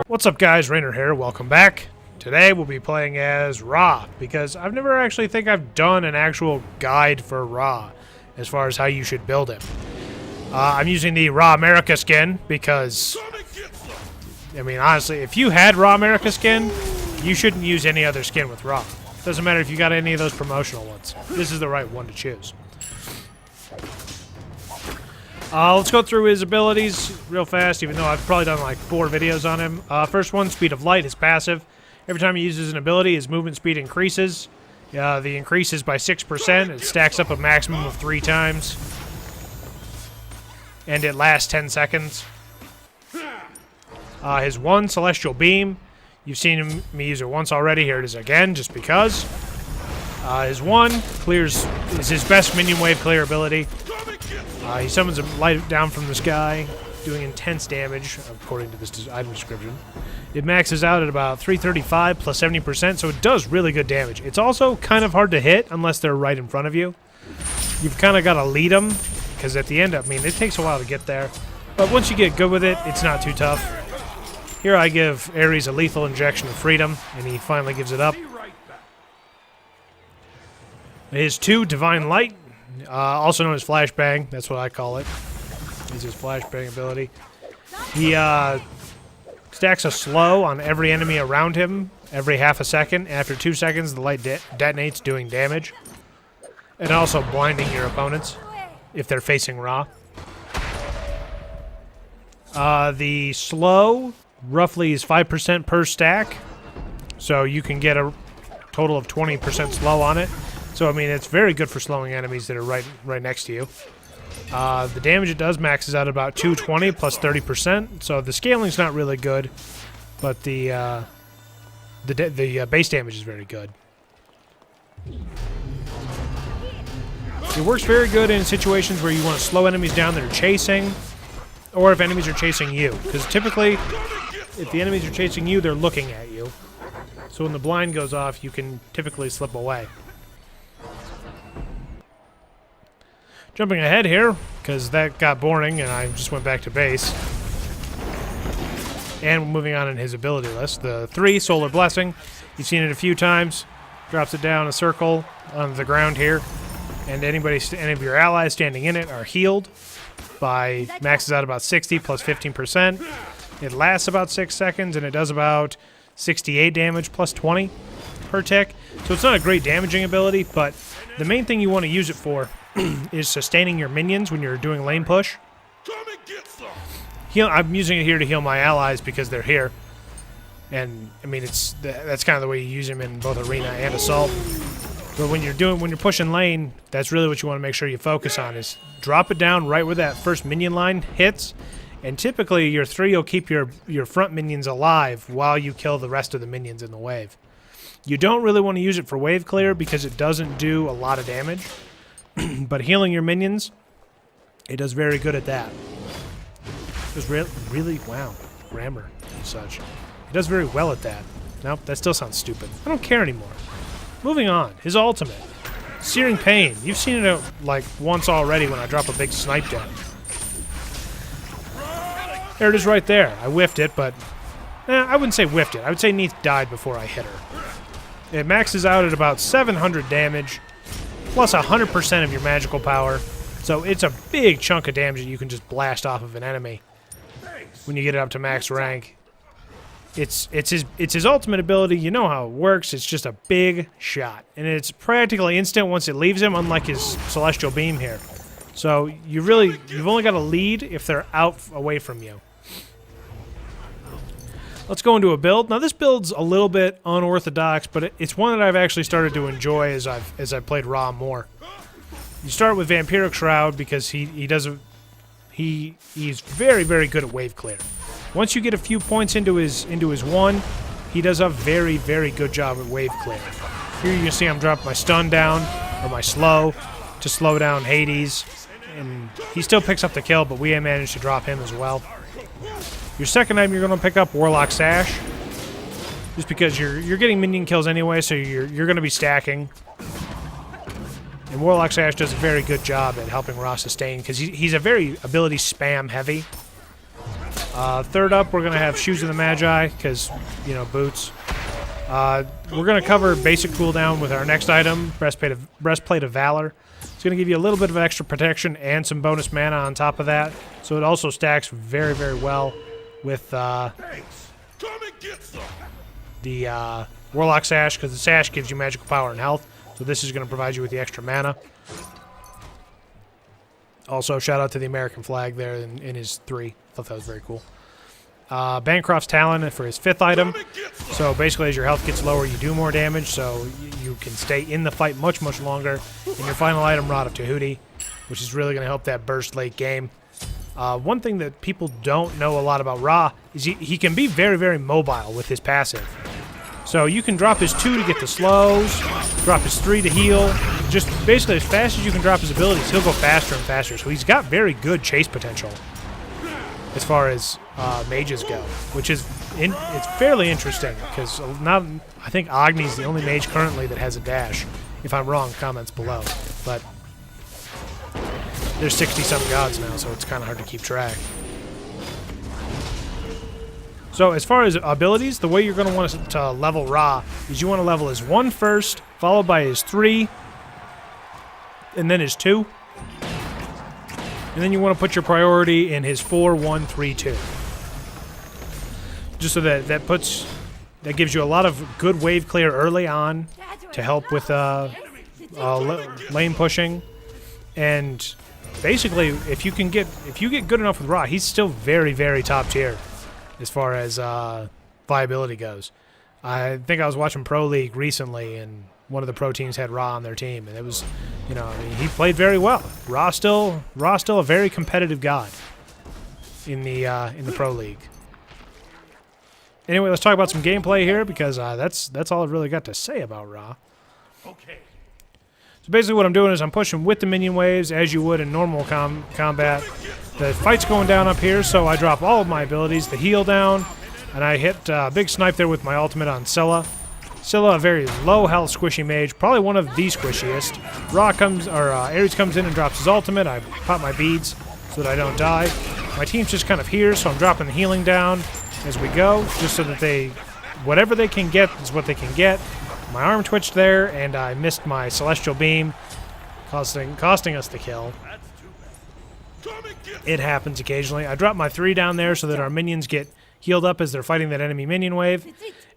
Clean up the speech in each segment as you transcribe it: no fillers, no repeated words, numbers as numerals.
What's up guys, Rainer here, welcome back. Today we'll be playing as Ra, because I've never actually think I've done an actual guide for Ra, as far as how you should build him. I'm using the Ra America skin, because, I mean honestly, if you had Ra America skin, you shouldn't use any other skin with Ra. Doesn't matter if you got any of those promotional ones. This is the right one to choose. Let's go through his abilities real fast, even though I've probably done like 4 videos on him. First one, Speed of Light, his passive. Every time he uses an ability, his movement speed increases. The increase is by 6%. It stacks up a maximum of 3 times. And it lasts 10 seconds. His 1, Celestial Beam. You've seen me use it once already. Here it is again, just because. His 1 is his best minion wave clear ability. He summons a light down from the sky, doing intense damage, according to this item description. It maxes out at about 335 plus 70%, so it does really good damage. It's also kind of hard to hit unless they're right in front of you. You've kind of got to lead them, because at the end, I mean, it takes a while to get there. But once you get good with it, it's not too tough. Here I give Ares a lethal injection of freedom, and he finally gives it up. His 2, Divine Light. Also known as Flashbang, that's what I call it. Is his Flashbang ability. He stacks a slow on every enemy around him every half a second. After 2 seconds, the light detonates, doing damage. And also blinding your opponents if they're facing Ra. The slow roughly is 5% per stack, so you can get a total of 20% slow on it. So, I mean, it's very good for slowing enemies that are right next to you. The damage it does maxes out at about 220 plus 30%, so the scaling's not really good, but the base damage is very good. It works very good in situations where you want to slow enemies down that are chasing, or if enemies are chasing you, because typically, if the enemies are chasing you, they're looking at you. So when the blind goes off, you can typically slip away. Jumping ahead here, because that got boring and I just went back to base. And moving on in his ability list. The 3, Solar Blessing. You've seen it a few times. Drops it down a circle on the ground here. And any of your allies standing in it are healed by maxes out about 60 plus 15%. It lasts about 6 seconds and it does about 68 damage plus 20 per tick. So it's not a great damaging ability, but the main thing you want to use it for is sustaining your minions when you're doing lane push. I'm using it here to heal my allies because they're here. And I mean that's kind of the way you use them in both arena and assault. But when you're pushing lane, that's really what you want to make sure you focus on, is drop it down right where that first minion line hits. And typically your 3 will keep your front minions alive while you kill the rest of the minions in the wave. You don't really want to use it for wave clear because it doesn't do a lot of damage. But healing your minions, it does very good at that. It does really, wow, grammar and such. It does very well at that. Nope, that still sounds stupid. I don't care anymore. Moving on, his ultimate. Searing Pain. You've seen it like once already when I drop a big snipe down. There it is right there. I whiffed it, but I wouldn't say whiffed it. I would say Neith died before I hit her. It maxes out at about 700 damage. Plus 100% of your magical power. So it's a big chunk of damage that you can just blast off of an enemy when you get it up to max rank. It's his ultimate ability. You know how it works. It's just a big shot. And it's practically instant once it leaves him, unlike his Celestial Beam here. So you've only got to lead if they're out away from you. Let's go into a build. Now this build's a little bit unorthodox, but it's one that I've actually started to enjoy as I've played Ra more. You start with Vampiric Shroud because he's very, very good at wave clear. Once you get a few points into his 1, he does a very, very good job at wave clear. Here you can see I'm dropping my stun down, or my slow, to slow down Hades. And he still picks up the kill, but we managed to drop him as well. Your second item you're going to pick up Warlock Sash, just because you're getting minion kills anyway, so you're going to be stacking. And Warlock Sash does a very good job at helping Ra sustain, because he's a very ability spam heavy. Third up, we're going to have Shoes of the Magi, because, you know, boots. We're going to cover basic cooldown with our next item, Breastplate of Valor. It's going to give you a little bit of extra protection and some bonus mana on top of that. So it also stacks very, very well with the Warlock Sash, because the Sash gives you magical power and health. So this is going to provide you with the extra mana. Also, shout out to the American flag there in his 3. Thought that was very cool. Bancroft's Talon for his 5th item. So basically, as your health gets lower, you do more damage, so you can stay in the fight much, much longer. And your final item, Rod of Tahuti, which is really going to help that burst late game. One thing that people don't know a lot about Ra is he can be very, very mobile with his passive. So you can drop his 2 to get the slows, drop his 3 to heal. Just basically as fast as you can drop his abilities, he'll go faster and faster. So he's got very good chase potential as far as mages go, which is it's fairly interesting because I think Agni's the only mage currently that has a dash. If I'm wrong, comments below. But there's 60-some gods now, so it's kind of hard to keep track. So as far as abilities, the way you're going to want to level Ra is you want to level his 1 first, followed by his 3, and then his 2. And then you want to put your priority in his 4, 1, 3, 2. Just so that gives you a lot of good wave clear early on to help with lane pushing. And basically, if you get good enough with Ra, he's still very, very top tier as far as viability goes. I think I was watching Pro League recently, and one of the pro teams had Ra on their team, and it was, you know, I mean, he played very well. Ra's still a very competitive god in the Pro League. Anyway, let's talk about some gameplay here because that's all I've really got to say about Ra. Okay. So basically, what I'm doing is I'm pushing with the minion waves as you would in normal combat. The fight's going down up here, so I drop all of my abilities, the heal down, and I hit big snipe there with my ultimate on Scylla. Scylla, a very low health squishy mage, probably one of the squishiest. Ares comes in and drops his ultimate. I pop my beads so that I don't die. My team's just kind of here, so I'm dropping the healing down as we go, just so that whatever they can get is what they can get. My arm twitched there, and I missed my Celestial Beam, costing us the kill. It happens occasionally. I drop my 3 down there so that our minions get healed up as they're fighting that enemy minion wave,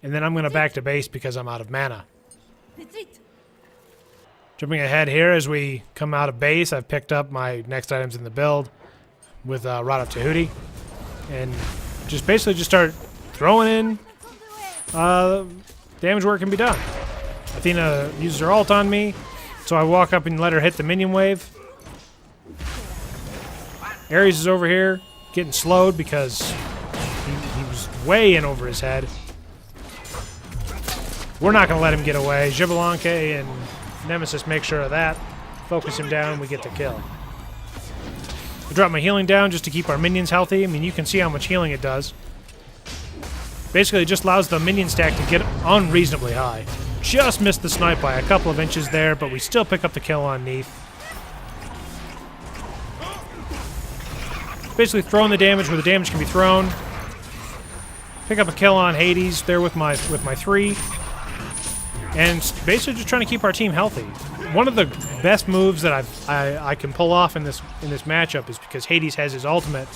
and then I'm going to back to base because I'm out of mana. Jumping ahead here as we come out of base, I've picked up my next items in the build with Rod of Tahuti, and basically start throwing in damage where it can be done. Athena uses her ult on me, so I walk up and let her hit the minion wave. Ares is over here getting slowed because he was way in over his head. We're not going to let him get away. Xbalanque and Nemesis make sure of that. Focus him down, we get the kill. I drop my healing down just to keep our minions healthy. I mean, you can see how much healing it does. Basically, it just allows the minion stack to get unreasonably high. Just missed the snipe by a couple of inches there, but we still pick up the kill on Neith. Basically throwing the damage where the damage can be thrown. Pick up a kill on Hades there with my 3. And basically just trying to keep our team healthy. One of the best moves that I can pull off in this matchup is because Hades has his ultimate.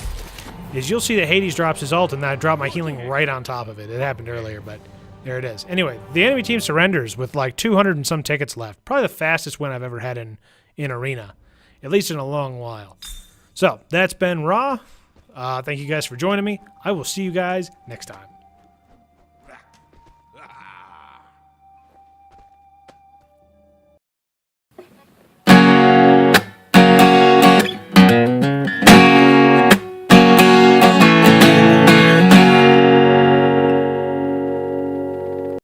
Is you'll see that Hades drops his ult and then I drop my healing right on top of it. It happened earlier, but there it is. Anyway, the enemy team surrenders with like 200 and some tickets left. Probably the fastest win I've ever had in Arena. At least in a long while. So, that's been Ra. Thank you guys for joining me. I will see you guys next time.